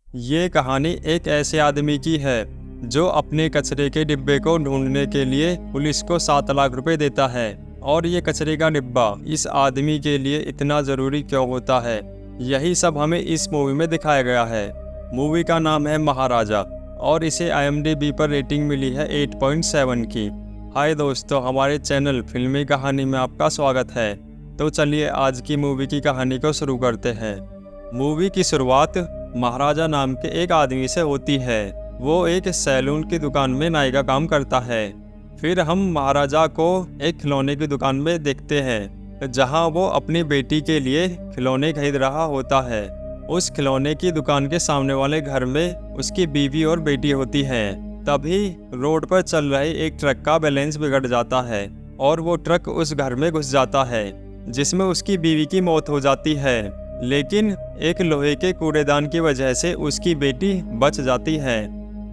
ये कहानी एक ऐसे आदमी की है जो अपने कचरे के डिब्बे को ढूंढने के लिए पुलिस को 7 लाख रुपए देता है। और ये कचरे का डिब्बा इस आदमी के लिए इतना ज़रूरी क्यों होता है, यही सब हमें इस मूवी में दिखाया गया है। मूवी का नाम है महाराजा और इसे IMDb पर रेटिंग मिली है 8.7 की। हाय दोस्तों, हमारे चैनल फिल्मी कहानी में आपका स्वागत है। तो चलिए आज की मूवी की कहानी को शुरू करते हैं। मूवी की शुरुआत महाराजा नाम के एक आदमी से होती है। वो एक सैलून की दुकान में नाई का काम करता है। फिर हम महाराजा को एक खिलौने की दुकान में देखते हैं जहां वो अपनी बेटी के लिए खिलौने खरीद रहा होता है। उस खिलौने की दुकान के सामने वाले घर में उसकी बीवी और बेटी होती है। तभी रोड पर चल रहे एक ट्रक का बैलेंस बिगड़ जाता है और वो ट्रक उस घर में घुस जाता है जिसमें उसकी बीवी की मौत हो जाती है। लेकिन एक लोहे के कूड़ेदान की वजह से उसकी बेटी बच जाती है।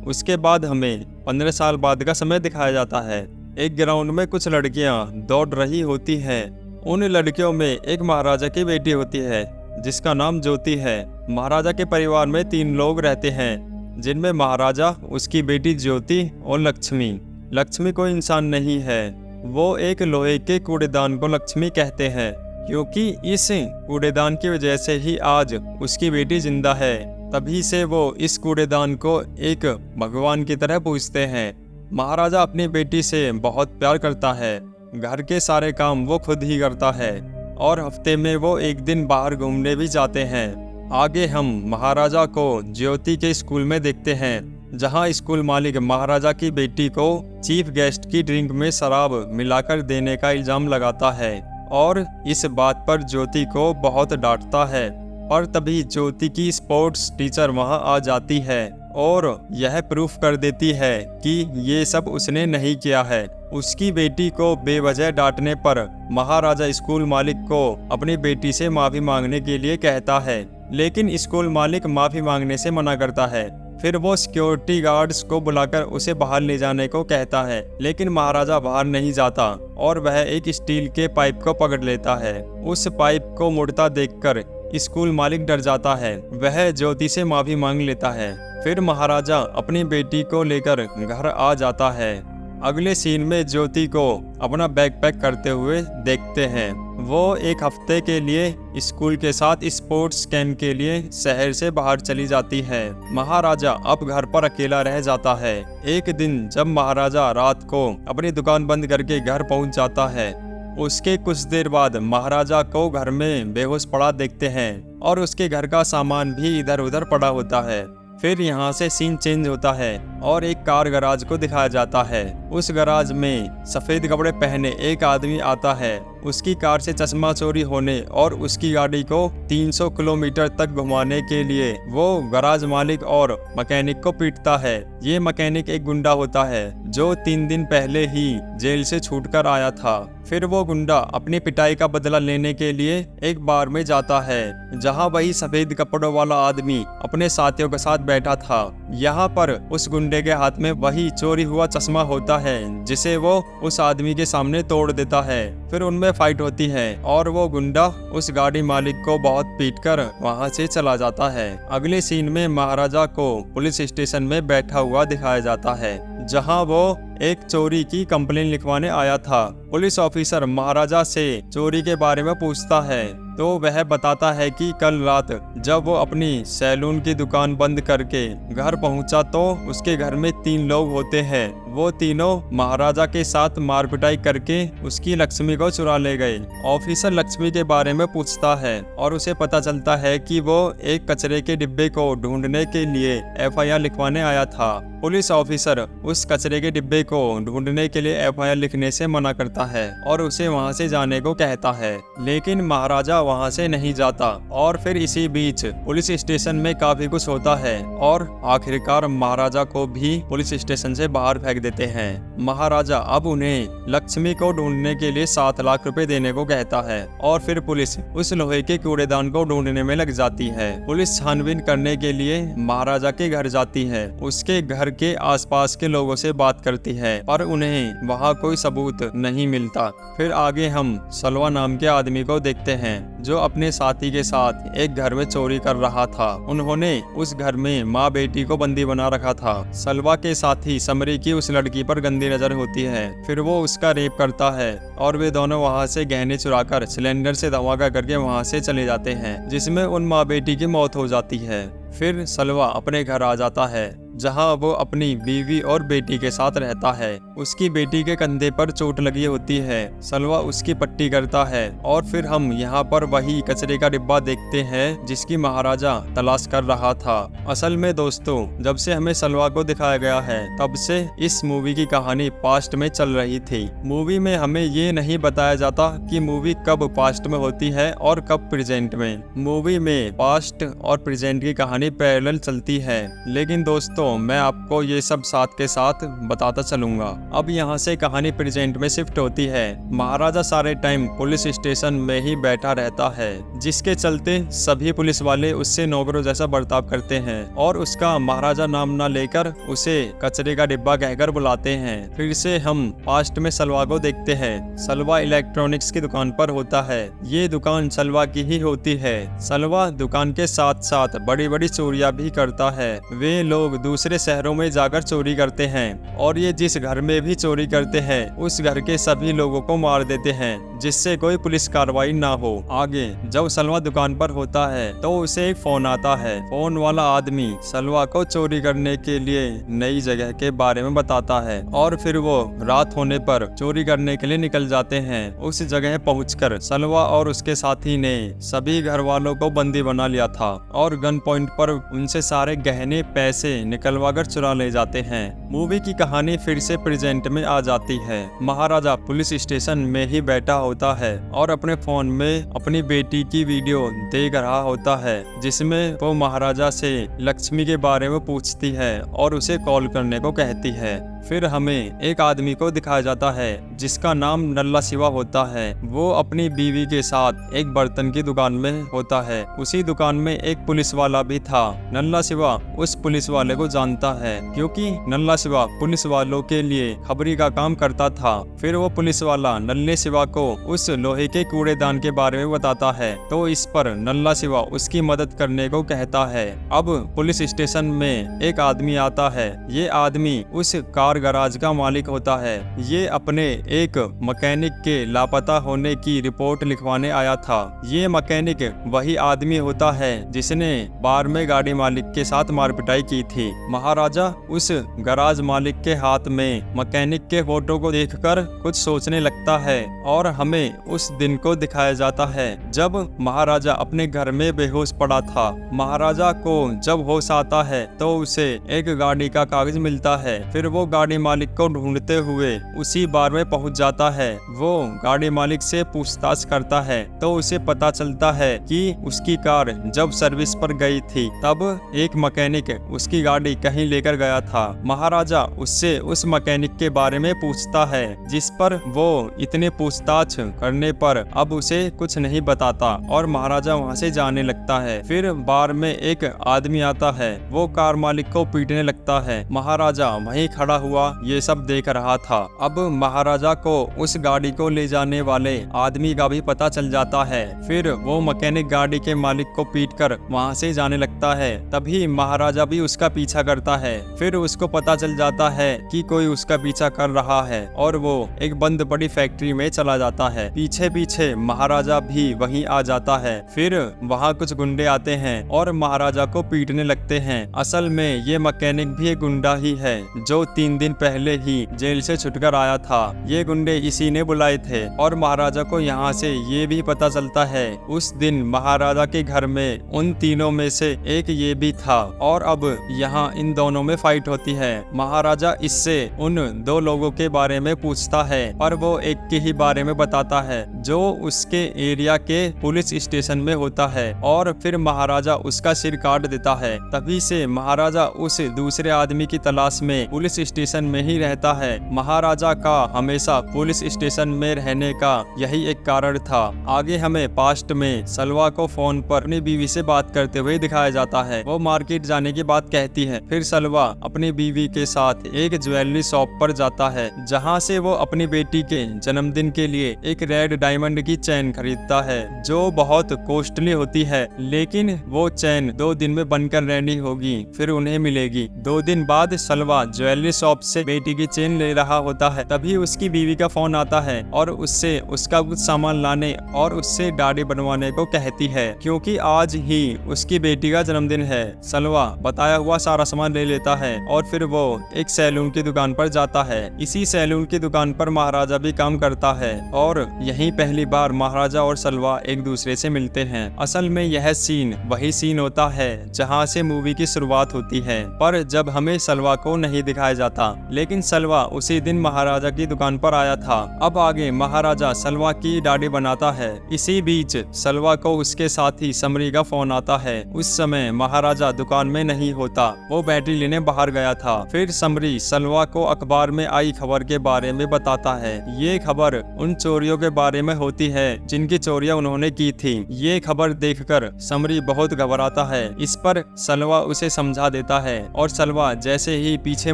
उसके बाद हमें 15 साल बाद का समय दिखाया जाता है। एक ग्राउंड में कुछ लड़कियां दौड़ रही होती हैं। उन लड़कियों में एक महाराजा की बेटी होती है जिसका नाम ज्योति है। महाराजा के परिवार में 3 लोग रहते हैं जिनमें महाराजा, उसकी बेटी ज्योति और लक्ष्मी। लक्ष्मी कोई इंसान नहीं है, वो एक लोहे के कूड़ेदान को लक्ष्मी कहते हैं क्योंकि इस कूड़ेदान की वजह से ही आज उसकी बेटी जिंदा है। तभी से वो इस कूड़ेदान को एक भगवान की तरह पूजते हैं। महाराजा अपनी बेटी से बहुत प्यार करता है। घर के सारे काम वो खुद ही करता है और हफ्ते में वो एक दिन बाहर घूमने भी जाते हैं। आगे हम महाराजा को ज्योति के स्कूल में देखते हैं जहां स्कूल मालिक महाराजा की बेटी को चीफ गेस्ट की ड्रिंक में शराब मिलाकर देने का इल्जाम लगाता है और इस बात पर ज्योति को बहुत डांटता है। और तभी ज्योति की स्पोर्ट्स टीचर वहां आ जाती है और यह प्रूफ कर देती है कि ये सब उसने नहीं किया है। उसकी बेटी को बेवजह डांटने पर महाराजा स्कूल मालिक को अपनी बेटी से माफी मांगने के लिए कहता है, लेकिन स्कूल मालिक माफी मांगने से मना करता है। फिर वो सिक्योरिटी गार्ड्स को बुलाकर उसे बाहर ले जाने को कहता है, लेकिन महाराजा बाहर नहीं जाता और वह एक स्टील के पाइप को पकड़ लेता है। उस पाइप को मुड़ता देखकर स्कूल मालिक डर जाता है। वह ज्योति से माफी मांग लेता है। फिर महाराजा अपनी बेटी को लेकर घर आ जाता है। अगले सीन में ज्योति को अपना बैकपैक करते हुए देखते हैं। वो एक हफ्ते के लिए स्कूल के साथ स्पोर्ट्स कैंप के लिए शहर से बाहर चली जाती है। महाराजा अब घर पर अकेला रह जाता है। एक दिन जब महाराजा रात को अपनी दुकान बंद करके घर पहुंच जाता है, उसके कुछ देर बाद महाराजा को घर में बेहोश पड़ा देखते हैं और उसके घर का सामान भी इधर उधर पड़ा होता है। फिर यहाँ से सीन चेंज होता है और एक कार गराज को दिखाया जाता है। उस गराज में सफेद कपड़े पहने एक आदमी आता है। उसकी कार से चश्मा चोरी होने और उसकी गाड़ी को 300 किलोमीटर तक घुमाने के लिए वो गराज मालिक और मैकेनिक को पीटता है। ये मैकेनिक एक गुंडा होता है जो 3 दिन पहले ही जेल से छूटकर आया था। फिर वो गुंडा अपनी पिटाई का बदला लेने के लिए एक बार में जाता है जहां वही सफेद कपड़ों वाला आदमी अपने साथियों के साथ बैठा था। यहाँ पर उस गुंडे के हाथ में वही चोरी हुआ चश्मा होता है जिसे वो उस आदमी के सामने तोड़ देता है। फिर उनमें फाइट होती है और वो गुंडा उस गाड़ी मालिक को बहुत पीटकर वहां से चला जाता है। अगले सीन में महाराजा को पुलिस स्टेशन में बैठा हुआ दिखाया जाता है जहां वो एक चोरी की कंप्लेन लिखवाने आया था। पुलिस ऑफिसर महाराजा से चोरी के बारे में पूछता है तो वह बताता है कि कल रात जब वो अपनी सैलून की दुकान बंद करके घर पहुंचा तो उसके घर में 3 लोग होते हैं। वो तीनों महाराजा के साथ मारपिटाई करके उसकी लक्ष्मी को चुरा ले गए। ऑफिसर लक्ष्मी के बारे में पूछता है और उसे पता चलता है कि वो एक कचरे के डिब्बे को ढूंढने के लिए FIR लिखवाने आया था। पुलिस ऑफिसर उस कचरे के डिब्बे को ढूंढने के लिए FIR लिखने से मना करता है और उसे वहां से जाने को कहता है, लेकिन महाराजा वहां से नहीं जाता। और फिर इसी बीच पुलिस स्टेशन में काफी कुछ होता है और आखिरकार महाराजा को भी पुलिस स्टेशन से बाहर फेंक देते हैं। महाराजा अब उन्हें लक्ष्मी को ढूंढने के लिए 7 लाख रुपए देने को कहता है और फिर पुलिस उस लोहे के कूड़ेदान को ढूंढने में लग जाती है। पुलिस छानबीन करने के लिए महाराजा के घर जाती है, उसके घर के आसपास के लोगों से बात करती है पर उन्हें वहाँ कोई सबूत नहीं मिलता। फिर आगे हम सलवा नाम के आदमी को देखते हैं जो अपने साथी के साथ एक घर में चोरी कर रहा था। उन्होंने उस घर में माँ बेटी को बंदी बना रखा था। सलवा के साथी समरी की उस लड़की पर गंदी नजर होती है, फिर वो उसका रेप करता है और वे दोनों वहाँ से गहने चुराकर सिलेंडर से धमाका करके वहाँ से चले जाते हैं, जिसमें उन माँ बेटी की मौत हो जाती है। फिर सलवा अपने घर आ जाता है जहां वो अपनी बीवी और बेटी के साथ रहता है। उसकी बेटी के कंधे पर चोट लगी होती है। सलवा उसकी पट्टी करता है और फिर हम यहाँ पर वही कचरे का डिब्बा देखते हैं जिसकी महाराजा तलाश कर रहा था। असल में दोस्तों, जब से हमें सलवा को दिखाया गया है तब से इस मूवी की कहानी पास्ट में चल रही थी। मूवी में हमें ये नहीं बताया जाता कि मूवी कब पास्ट में होती है और कब प्रेजेंट में। मूवी में पास्ट और प्रेजेंट की कहानी पैरेलल चलती है, लेकिन दोस्तों मैं आपको ये सब साथ के साथ बताता चलूंगा। अब यहाँ से कहानी प्रेजेंट में शिफ्ट होती है। महाराजा सारे टाइम पुलिस स्टेशन में ही बैठा रहता है, जिसके चलते सभी पुलिस वाले उससे नौकरों जैसा बर्ताव करते हैं और उसका महाराजा नाम ना लेकर उसे कचरे का डिब्बा कहकर बुलाते हैं। फिर से हम पास्ट में सलवा को देखते हैं। सलवा इलेक्ट्रॉनिक्स की दुकान पर होता है। ये दुकान सलवा की ही होती है। सलवा दुकान के साथ साथ बड़ी बड़ी चोरियां भी करता है। वे लोग दूसरे शहरों में जाकर चोरी करते हैं और ये जिस घर में भी चोरी करते हैं उस घर के सभी लोगों को मार देते हैं, जिससे कोई पुलिस कार्रवाई ना हो। आगे जब सलवा दुकान पर होता है तो उसे एक फोन आता है। फोन वाला आदमी सलवा को चोरी करने के लिए नई जगह के बारे में बताता है और फिर वो रात होने पर चोरी करने के लिए निकल जाते हैं। उस जगह पहुंचकर सलवा और उसके साथी ने सभी घर वालों को बंदी बना लिया था और गन पॉइंट पर उनसे सारे गहने पैसे निकलवा कर चुरा ले जाते हैं। मूवी की कहानी फिर से प्रेजेंट में आ जाती है। महाराजा पुलिस स्टेशन में ही बैठा होता है और अपने फोन में अपनी बेटी की वीडियो देख रहा होता है, जिसमें वो महाराजा से लक्ष्मी के बारे में पूछती है और उसे कॉल करने को कहती है। फिर हमें एक आदमी को दिखाया जाता है जिसका नाम नल्ला शिवा होता है। वो अपनी बीवी के साथ एक बर्तन की दुकान में होता है। उसी दुकान में एक पुलिस वाला भी था। नल्ला शिवा उस पुलिस वाले को जानता है क्योंकि नल्ला शिवा पुलिस वालों के लिए खबरी का काम करता था। फिर वो पुलिस वाला नल्ले शिवा को उस लोहे के कूड़ेदान के बारे में बताता है, तो इस पर नल्ला शिवा उसकी मदद करने को कहता है। अब पुलिस स्टेशन में एक आदमी आता है। ये आदमी उस कार गैराज का मालिक होता है। ये अपने एक मैकेनिक के लापता होने की रिपोर्ट लिखवाने आया था। ये मैकेनिक वही आदमी होता है जिसने बार में गाड़ी मालिक के साथ मारपिटाई की थी। महाराजा उस गैराज मालिक के हाथ में मैकेनिक के फोटो को देखकर कुछ सोचने लगता है और हमें उस दिन को दिखाया जाता है जब महाराजा अपने घर में बेहोश पड़ा था। महाराजा को जब होश आता है तो उसे एक गाड़ी का कागज मिलता है। फिर वो गाड़ी मालिक को ढूंढते हुए उसी बार में पहुंच जाता है। वो गाड़ी मालिक से पूछताछ करता है तो उसे पता चलता है कि उसकी कार जब सर्विस पर गई थी तब एक मैकेनिक उसकी गाड़ी कहीं लेकर गया था। महाराजा उससे उस मैकेनिक के बारे में पूछता है, जिस पर वो इतने पूछताछ करने पर अब उसे कुछ नहीं बताता और महाराजा वहां से जाने लगता है। फिर बार में एक आदमी आता है। वो कार मालिक को पीटने लगता है। महाराजा वहीं खड़ा हुआ ये सब देख रहा था। अब महाराजा को उस गाड़ी को ले जाने वाले आदमी का भी पता चल जाता है। फिर वो मैकेनिक गाड़ी के मालिक को पीटकर वहां से जाने लगता है। तभी महाराजा भी उसका पीछा करता है। फिर उसको पता चल जाता है कि कोई उसका पीछा कर रहा है और वो एक बंद पड़ी फैक्ट्री में चला जाता है। पीछे पीछे महाराजा भी वहीं आ जाता है। फिर वहाँ कुछ गुंडे आते हैं और महाराजा को पीटने लगते हैं। असल में ये मैकेनिक भी एक गुंडा ही है जो 3 दिन पहले ही जेल से छुटकर आया था। ये गुंडे इसी ने बुलाए थे और महाराजा को यहाँ से ये भी पता चलता है उस दिन महाराजा के घर में उन तीनों में से एक ये भी था और अब यहाँ इन दोनों में फाइट होती है। महाराजा इससे उन 2 लोगों के बारे में पूछता है पर वो एक के ही बारे में बताता है जो उसके एरिया के पुलिस स्टेशन में होता है और फिर महाराजा उसका सिर काट देता है। तभी से महाराजा उस दूसरे आदमी की तलाश में पुलिस स्टेशन स्टेशन में ही रहता है। महाराजा का हमेशा पुलिस स्टेशन में रहने का यही एक कारण था। आगे हमें पास्ट में सलवा को फोन पर अपनी बीवी से बात करते हुए दिखाया जाता है। वो मार्केट जाने की बात कहती है। फिर सलवा अपनी बीवी के साथ एक ज्वेलरी शॉप पर जाता है, जहाँ से वो अपनी बेटी के जन्मदिन के लिए एक रेड डायमंड की चैन खरीदता है, जो बहुत कॉस्टली होती है। लेकिन वो चैन 2 दिन में बनकर रेडी होगी, फिर उन्हें मिलेगी। 2 दिन बाद सलवा ज्वेलरी शॉप से बेटी की चेन ले रहा होता है। तभी उसकी बीवी का फोन आता है और उससे उसका कुछ सामान लाने और उससे दाढ़ी बनवाने को कहती है, क्योंकि आज ही उसकी बेटी का जन्मदिन है। सलवा बताया हुआ सारा सामान ले लेता है और फिर वो एक सैलून की दुकान पर जाता है। इसी सैलून की दुकान पर महाराजा भी काम करता है और यही पहली बार महाराजा और सलवा एक दूसरे से मिलते हैं। असल में यह सीन वही सीन होता है जहाँ से मूवी की शुरुआत होती है, पर जब हमें सलवा को नहीं दिखाया जाता। लेकिन सलवा उसी दिन महाराजा की दुकान पर आया था। अब आगे महाराजा सलवा की दाढ़ी बनाता है। इसी बीच सलवा को उसके साथी समरी का फोन आता है। उस समय महाराजा दुकान में नहीं होता, वो बैटरी लेने बाहर गया था। फिर समरी सलवा को अखबार में आई खबर के बारे में बताता है। ये खबर उन चोरियों के बारे में होती है जिनकी चोरियां उन्होंने की थी। ये खबर देखकर समरी बहुत घबराता है। इस पर सलवा उसे समझा देता है और सलवा जैसे ही पीछे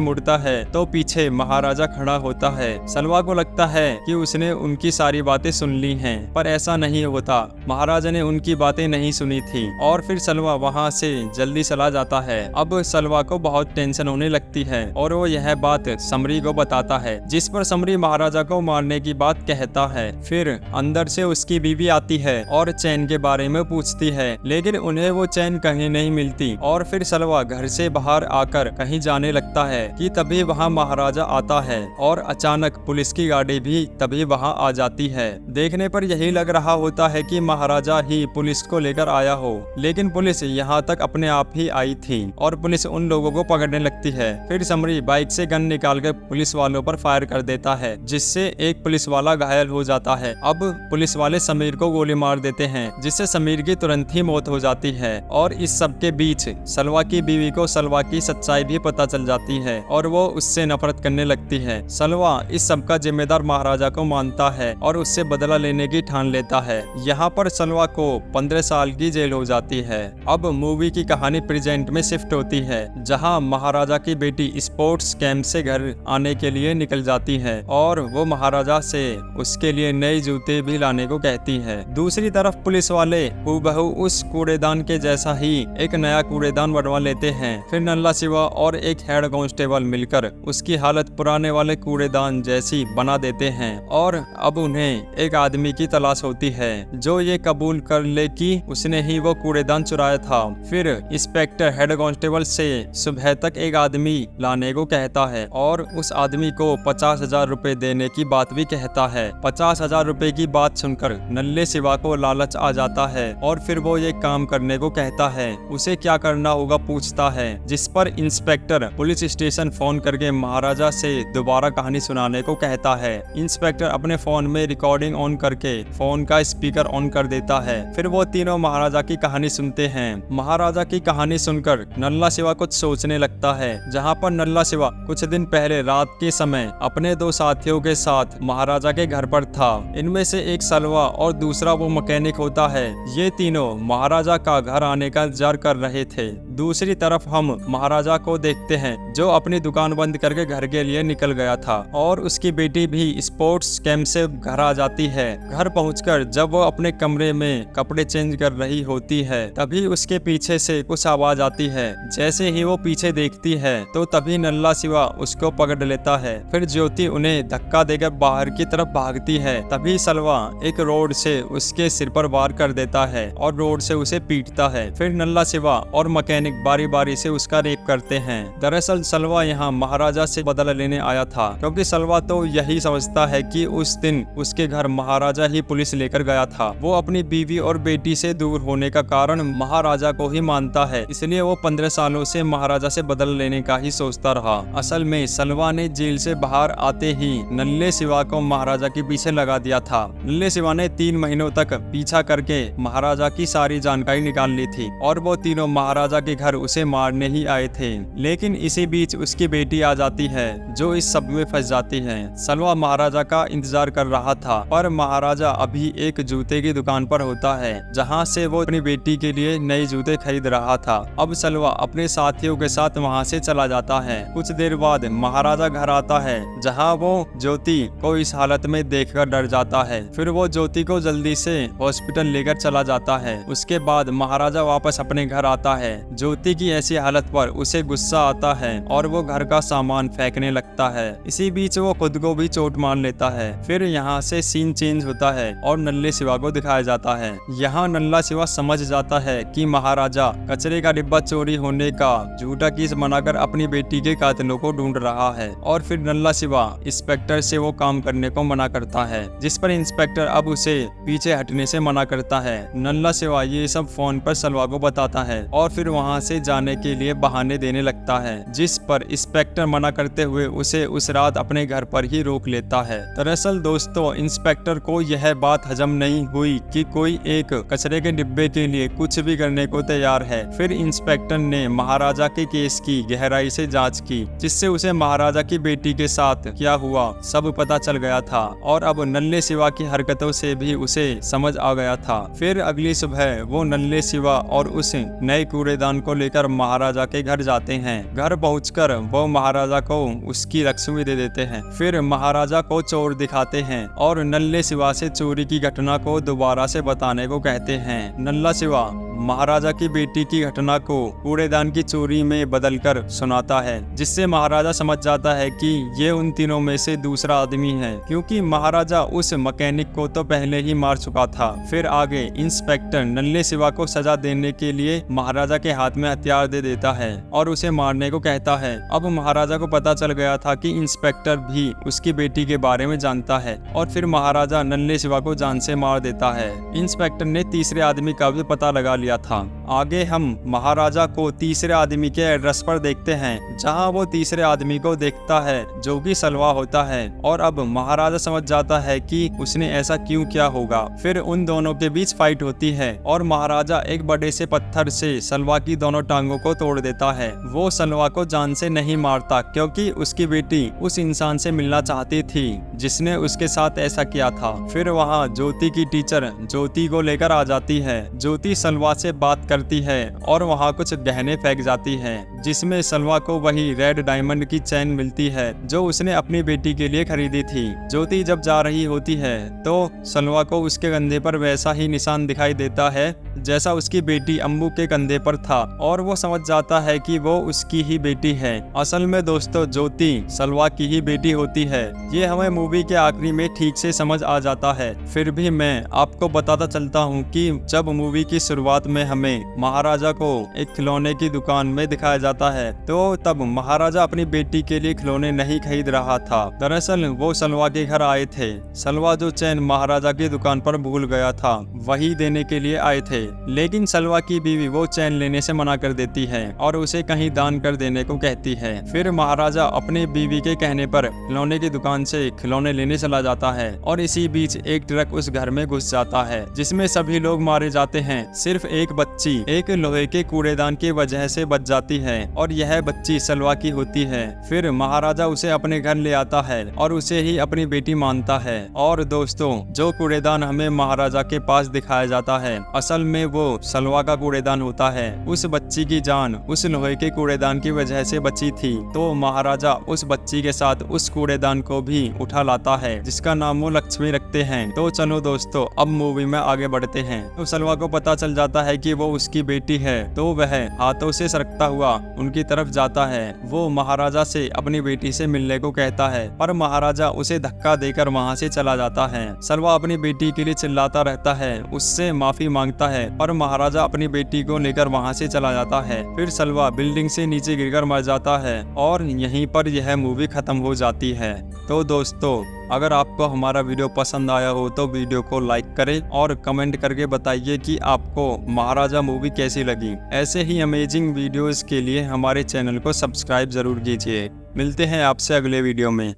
मुड़ता है तो पीछे महाराजा खड़ा होता है। सलवा को लगता है कि उसने उनकी सारी बातें सुन ली हैं, पर ऐसा नहीं होता। महाराजा ने उनकी बातें नहीं सुनी थी और फिर सलवा वहाँ से जल्दी चला जाता है। अब सलवा को बहुत टेंशन होने लगती है और वो यह बात समरी को बताता है, जिस पर समरी महाराजा को मारने की बात कहता है। फिर अंदर से उसकी बीवी आती है और चैन के बारे में पूछती है, लेकिन उन्हें वो चैन कहीं नहीं मिलती। और फिर सलवा घर से बाहर आकर कहीं जाने लगता है कि तभी वहाँ महाराजा आता है और अचानक पुलिस की गाड़ी भी तभी वहाँ आ जाती है। देखने पर यही लग रहा होता है कि महाराजा ही पुलिस को लेकर आया हो, लेकिन पुलिस यहाँ तक अपने आप ही आई थी और पुलिस उन लोगों को पकड़ने लगती है। फिर समरी बाइक से गन निकाल कर पुलिस वालों पर फायर कर देता है, जिससे एक पुलिस वाला घायल हो जाता है। अब पुलिस वाले समीर को गोली मार देते हैं, जिससे समीर की तुरंत ही मौत हो जाती है। और इस सब के बीच सलवा की बीवी को सलवा की सच्चाई भी पता चल जाती है और वो उससे नफरत करने लगती है। सलवा इस सब का जिम्मेदार महाराजा को मानता है और उससे बदला लेने की ठान लेता है। यहाँ पर सलवा को 15 साल की जेल हो जाती है। अब मूवी की कहानी प्रेजेंट में शिफ्ट होती है, जहाँ महाराजा की बेटी स्पोर्ट्स कैंप से घर आने के लिए निकल जाती है और वो महाराजा से उसके लिए नए जूते भी लाने को कहती है। दूसरी तरफ पुलिस वाले हूबहू उस कूड़ेदान के जैसा ही एक नया कूड़ेदान बनवा लेते हैं। फिर नल्ला शिवा और एक हेड कांस्टेबल मिलकर उसकी हालत पुराने वाले कूड़ेदान जैसी बना देते हैं और अब उन्हें एक आदमी की तलाश होती है जो ये कबूल कर ले कि उसने ही वो कूड़ेदान चुराया था। फिर इंस्पेक्टर हेड कांस्टेबल से सुबह तक एक आदमी लाने को कहता है और उस आदमी को 50,000 रुपए देने की बात भी कहता है। 50,000 रुपए की बात सुनकर नल्ले शिवा को लालच आ जाता है और फिर वो ये काम करने को कहता है। उसे क्या करना होगा पूछता है, जिस पर इंस्पेक्टर पुलिस स्टेशन फोन करके महाराजा से दोबारा कहानी सुनाने को कहता है। इंस्पेक्टर अपने फोन में रिकॉर्डिंग ऑन करके फोन का स्पीकर ऑन कर देता है। फिर वो तीनों महाराजा की कहानी सुनते हैं। महाराजा की कहानी सुनकर नल्ला शिवा कुछ सोचने लगता है, जहाँ पर नल्ला शिवा कुछ दिन पहले रात के समय अपने 2 साथियों के साथ महाराजा के घर पर था। इनमें से एक सलवा और दूसरा वो मैकेनिक होता है। ये तीनों महाराजा का घर आने का इंतजार कर रहे थे। दूसरी तरफ हम महाराजा को देखते हैं, जो अपनी दुकान बंद करके घर के लिए निकल गया था और उसकी बेटी भी स्पोर्ट्स कैंप से घर आ जाती है। घर पहुंचकर जब वो अपने कमरे में कपड़े चेंज कर रही होती है, तभी उसके पीछे से कुछ आवाज आती है। जैसे ही वो पीछे देखती है तो तभी नल्ला शिवा उसको पकड़ लेता है। फिर ज्योति उन्हें धक्का देकर बाहर की तरफ भागती है। तभी सलवा एक रोड से उसके सिर पर वार कर देता है और रोड से उसे पीटता है। फिर नल्ला शिवा और मैकेनिक बारी बारी से उसका रेप करते हैं। दरअसल सलवा यहाँ महाराजा से बदला लेने आया था, क्योंकि सलवा तो यही समझता है कि उस दिन उसके घर महाराजा ही पुलिस लेकर गया था। वो अपनी बीवी और बेटी से दूर होने का कारण महाराजा को ही मानता है, इसलिए वो 15 सालों से महाराजा से बदला लेने का ही सोचता रहा। असल में सलवा ने जेल से बाहर आते ही नल्ले शिवा को महाराजा के पीछे लगा दिया था। नल्ले शिवा ने 3 महीनों तक पीछा करके महाराजा की सारी जानकारी निकाल ली थी और वो तीनों महाराजा के के घर उसे मारने ही आए थे। लेकिन इसी बीच उसकी बेटी आ जाती है जो इस सब में फंस जाती है। सलवा महाराजा का इंतजार कर रहा था, पर महाराजा अभी एक जूते की दुकान पर होता है जहाँ से वो अपनी बेटी के लिए नए जूते खरीद रहा था। अब सलवा अपने साथियों के साथ वहाँ से चला जाता है। कुछ देर बाद महाराजा घर आता है जहाँ वो ज्योति को इस हालत में देखकर डर जाता है। फिर वो ज्योति को जल्दी से हॉस्पिटल लेकर चला जाता है। उसके बाद महाराजा वापस अपने घर आता है। ज्योति की ऐसी हालत पर उसे गुस्सा आता है और वो घर का सामान फेंकने लगता है। इसी बीच वो खुद को भी चोट मार लेता है। फिर यहाँ से सीन चेंज होता है और नल्ले शिवा को दिखाया जाता है। यहाँ नल्ला शिवा समझ जाता है कि महाराजा कचरे का डिब्बा चोरी होने का झूठा केस बनाकर अपनी बेटी के कातिलों को ढूंढ रहा है। और फिर नल्ला शिवा इंस्पेक्टर से वो काम करने को मना करता है, जिस पर इंस्पेक्टर अब उसे पीछे हटने से मना करता है। नल्ला शिवा ये सब फोन पर सलवा को बताता है और फिर वहाँ से जाने के लिए बहाने देने लगता है, जिस पर इंस्पेक्टर मना करते हुए उसे उस रात अपने घर पर ही रोक लेता है। दरअसल दोस्तों, इंस्पेक्टर को यह बात हजम नहीं हुई कि कोई एक कचरे के डिब्बे के लिए कुछ भी करने को तैयार है। फिर इंस्पेक्टर ने महाराजा के केस की गहराई से जांच की, जिससे उसे महाराजा की बेटी के साथ क्या हुआ सब पता चल गया था और अब नल्ले शिवा की हरकतों से भी उसे समझ आ गया था। फिर अगली सुबह वो नल्ले शिवा और उस नए कूड़ेदान को लेकर महाराजा के घर जाते हैं। घर पहुंचकर वो महाराजा को उसकी लक्ष्मी दे देते हैं। फिर महाराजा को चोर दिखाते हैं और नल्ले शिवा से चोरी की घटना को दोबारा से बताने को कहते हैं। नल्ला शिवा महाराजा की बेटी की घटना को कूड़ेदान की चोरी में बदलकर सुनाता है, जिससे महाराजा समझ जाता है कि ये उन तीनों में से दूसरा आदमी है, क्योंकि महाराजा उस मैकेनिक को तो पहले ही मार चुका था। फिर आगे इंस्पेक्टर नल्ले शिवा को सजा देने के लिए महाराजा के हाथ में हथियार दे देता है और उसे मारने को कहता है। अब महाराजा को पता चल गया था कि इंस्पेक्टर भी उसकी बेटी के बारे में जानता है और फिर महाराजा नल्ले शिवा को जान से मार देता है। इंस्पेक्टर ने तीसरे आदमी का भी पता लगा लिया था। आगे हम महाराजा को तीसरे आदमी के एड्रेस पर देखते हैं, जहां वो तीसरे आदमी को देखता है जो कि सलवा होता है और अब महाराजा समझ जाता है कि उसने ऐसा क्यों किया होगा। फिर उन दोनों के बीच फाइट होती है और महाराजा एक बड़े से पत्थर से सलवा की दोनों टांगों को तोड़ देता है। वो सलवा को जान से नहीं मारता, क्योंकि उसकी बेटी उस इंसान से मिलना चाहती थी जिसने उसके साथ ऐसा किया था। फिर वहाँ ज्योति की टीचर ज्योति को लेकर आ जाती है। ज्योति सलवा से बात करती है और वहाँ कुछ गहने फेंक जाती है, जिसमें सलवा को वही रेड डायमंड की चैन मिलती है जो उसने अपनी बेटी के लिए खरीदी थी। ज्योति जब जा रही होती है तो सलवा को उसके कंधे पर वैसा ही निशान दिखाई देता है जैसा उसकी बेटी अम्बू के कंधे पर था और वो समझ जाता है कि वो उसकी ही बेटी है। असल में दोस्तों, ज्योति सलवा की ही बेटी होती है। ये हमें मूवी के आखिरी में ठीक से समझ आ जाता है। फिर भी मैं आपको बताता चलता हूँ कि जब मूवी की शुरुआत में हमें महाराजा को एक खिलौने की दुकान में दिखाया जाता है, तो तब महाराजा अपनी बेटी के लिए खिलौने नहीं खरीद रहा था। दरअसल वो सलवा के घर आए थे। सलवा जो चैन महाराजा की दुकान पर भूल गया था वही देने के लिए आए थे, लेकिन सलवा की बीवी वो चैन लेने से मना कर देती है और उसे कहीं दान कर देने को कहती है। फिर महाराजा अपने बीवी के कहने पर खिलौने की दुकान से खिलौने लेने चला जाता है और इसी बीच एक ट्रक उस घर में घुस जाता है, जिसमें सभी लोग मारे जाते हैं। सिर्फ एक बच्ची एक लोहे के कूड़ेदान की वजह से बच जाती है और यह बच्ची सलवा की होती है। फिर महाराजा उसे अपने घर ले आता है और उसे ही अपनी बेटी मानता है। और दोस्तों, जो कूड़ेदान हमें महाराजा के पास दिखाया जाता है, असल में वो सलवा का कूड़ेदान होता है। उस बच्ची की जान उस लोहे के कूड़ेदान की वजह से बची थी, तो महाराजा उस बच्ची के साथ उस कूड़ेदान को भी उठा लाता है, जिसका नाम वो लक्ष्मी रखते हैं। तो चलो दोस्तों, अब मूवी में आगे बढ़ते हैं। तो सलवा को पता चल जाता है कि वो उसकी बेटी है, तो वह हाथों से सरकता हुआ उनकी तरफ जाता है। वो महाराजा से अपनी बेटी से मिलने को कहता है, पर महाराजा उसे धक्का देकर वहाँ से चला जाता है। सलवा अपनी बेटी के लिए चिल्लाता रहता है, उससे माफी मांगता है, पर महाराजा अपनी बेटी को लेकर वहाँ से चला जाता है। फिर सलवा बिल्डिंग से नीचे गिरकर मर जाता है और यहीं पर यह मूवी खत्म हो जाती है। तो दोस्तों, अगर आपको हमारा वीडियो पसंद आया हो तो वीडियो को लाइक करें और कमेंट करके बताइए कि आपको महाराजा मूवी कैसी लगी। ऐसे ही अमेजिंग वीडियोस के लिए हमारे चैनल को सब्सक्राइब जरूर कीजिए। मिलते हैं आपसे अगले वीडियो में।